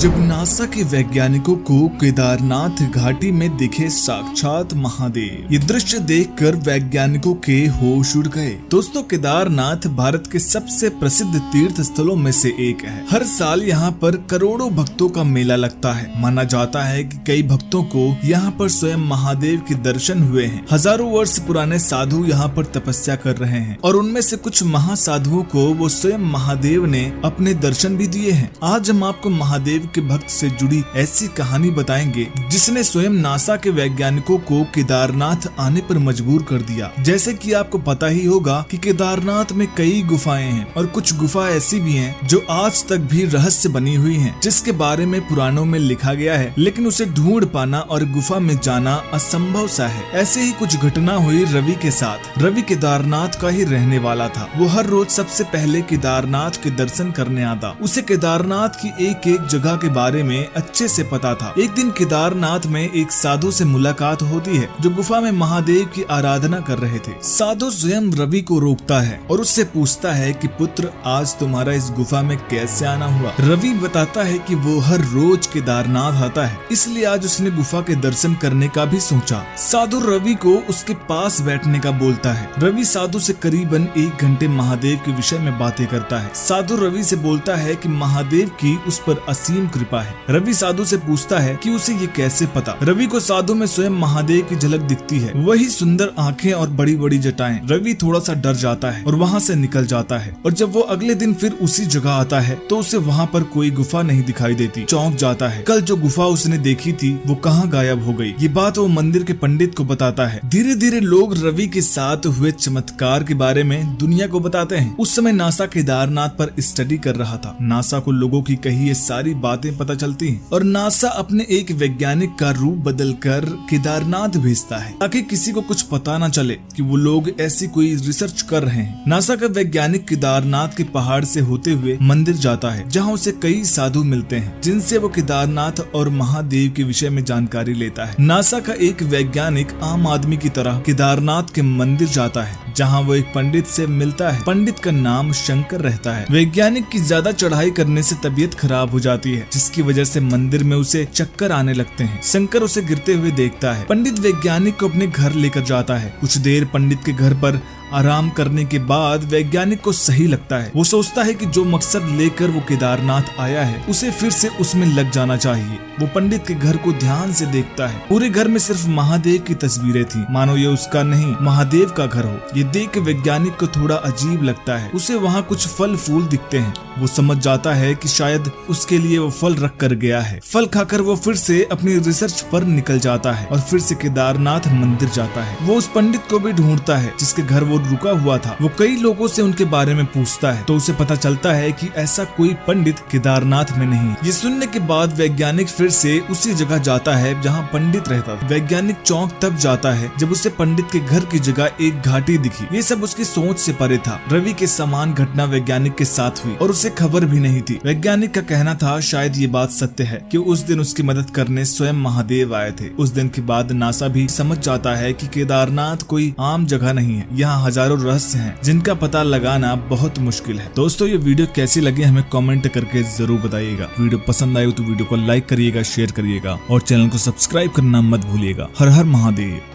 जब नासा के वैज्ञानिकों को केदारनाथ घाटी में दिखे साक्षात महादेव, ये दृश्य देखकर वैज्ञानिकों के होश उड़ गए। दोस्तों, केदारनाथ भारत के सबसे प्रसिद्ध तीर्थ स्थलों में से एक है। हर साल यहाँ पर करोड़ों भक्तों का मेला लगता है। माना जाता है कि कई भक्तों को यहाँ पर स्वयं महादेव के दर्शन हुए हैं। हजारों वर्ष पुराने साधु यहाँ पर तपस्या कर रहे हैं और उनमें से कुछ महासाधुओं को वो स्वयं महादेव ने अपने दर्शन भी दिए हैं। आज हम आपको महादेव के भक्त से जुड़ी ऐसी कहानी बताएंगे जिसने स्वयं नासा के वैज्ञानिकों को केदारनाथ आने पर मजबूर कर दिया। जैसे कि आपको पता ही होगा कि केदारनाथ में कई गुफाएं हैं और कुछ गुफा ऐसी भी हैं जो आज तक भी रहस्य बनी हुई हैं, जिसके बारे में पुराणों में लिखा गया है, लेकिन उसे ढूंढ पाना और गुफा में जाना असंभव सा है। ऐसे ही कुछ घटना हुई रवि के साथ। रवि केदारनाथ का ही रहने वाला था। वो हर रोज सबसे पहले केदारनाथ के दर्शन करने आता। उसे केदारनाथ की एक एक जगह के बारे में अच्छे से पता था। एक दिन केदारनाथ में एक साधु से मुलाकात होती है जो गुफा में महादेव की आराधना कर रहे थे। साधु स्वयं रवि को रोकता है और उससे पूछता है कि पुत्र, आज तुम्हारा इस गुफा में कैसे आना हुआ। रवि बताता है कि वो हर रोज केदारनाथ आता है, इसलिए आज उसने गुफा के दर्शन करने का भी सोचा। साधु रवि को उसके पास बैठने का बोलता है। रवि साधु से करीबन 1 घंटे महादेव के विषय में बातें करता है। साधु रवि से बोलता है कि महादेव की उस पर असीम कृपा है। रवि साधु से पूछता है कि उसे ये कैसे पता। रवि को साधु में स्वयं महादेव की झलक दिखती है, वही सुंदर आंखें और बड़ी बड़ी जटाएं। रवि थोड़ा सा डर जाता है और वहाँ से निकल जाता है। और जब वो अगले दिन फिर उसी जगह आता है तो उसे वहाँ पर कोई गुफा नहीं दिखाई देती। चौंक जाता है। कल जो गुफा उसने देखी थी वो कहाँ गायब हो गई। ये बात वो मंदिर के पंडित को बताता है। धीरे धीरे लोग रवि के साथ हुए चमत्कार के बारे में दुनिया को बताते हैं। उस समय नासा केदारनाथ पर स्टडी कर रहा था। नासा को लोगों की कही ये सारी बातें पता चलती हैं और नासा अपने एक वैज्ञानिक का रूप बदलकर केदारनाथ भेजता है ताकि किसी को कुछ पता न चले कि वो लोग ऐसी कोई रिसर्च कर रहे हैं। नासा का वैज्ञानिक केदारनाथ के पहाड़ से होते हुए मंदिर जाता है जहाँ उसे कई साधु मिलते हैं जिनसे वो केदारनाथ और महादेव के विषय में जानकारी लेता है। नासा का एक वैज्ञानिक आम आदमी की तरह केदारनाथ के मंदिर जाता है जहाँ वो एक पंडित से मिलता है। पंडित का नाम शंकर रहता है। वैज्ञानिक की ज्यादा चढ़ाई करने से तबीयत खराब हो जाती है, जिसकी वजह से मंदिर में उसे चक्कर आने लगते हैं। शंकर उसे गिरते हुए देखता है। पंडित वैज्ञानिक को अपने घर लेकर जाता है। कुछ देर पंडित के घर पर आराम करने के बाद वैज्ञानिक को सही लगता है। वो सोचता है कि जो मकसद लेकर वो केदारनाथ आया है उसे फिर से उसमें लग जाना चाहिए। वो पंडित के घर को ध्यान से देखता है। पूरे घर में सिर्फ महादेव की तस्वीरें थी, मानो ये उसका नहीं महादेव का घर हो। ये देख के वैज्ञानिक को थोड़ा अजीब लगता है। उसे वहाँ कुछ फल फूल दिखते हैं। वो समझ जाता है कि शायद उसके लिए वो फल रख कर गया है। फल खाकर वो फिर से अपनी रिसर्च पर निकल जाता है और फिर से केदारनाथ मंदिर जाता है। वो उस पंडित को भी ढूंढता है जिसके घर वो रुका हुआ था। वो कई लोगों से उनके बारे में पूछता है तो उसे पता चलता है कि ऐसा कोई पंडित केदारनाथ में नहीं। ये सुनने के बाद वैज्ञानिक फिर से उसी जगह जाता है जहाँ पंडित रहता था। वैज्ञानिक चौंक तब जाता है जब उसे पंडित के घर की जगह एक घाटी दिखी। ये सब उसकी सोच से परे था। रवि के समान घटना वैज्ञानिक के साथ हुई और उसे खबर भी नहीं थी। वैज्ञानिक का कहना था शायद ये बात सत्य है कि उस दिन उसकी मदद करने स्वयं महादेव आए थे। उस दिन के बाद नासा भी समझ जाता है कि केदारनाथ कोई आम जगह नहीं है। यहाँ हजारों रहस्य हैं जिनका पता लगाना बहुत मुश्किल है। दोस्तों, ये वीडियो कैसी लगी हमें कमेंट करके जरूर बताइएगा। वीडियो पसंद आए तो वीडियो को लाइक करिएगा, शेयर करिएगा और चैनल को सब्सक्राइब करना मत भूलिएगा। हर हर महादेव।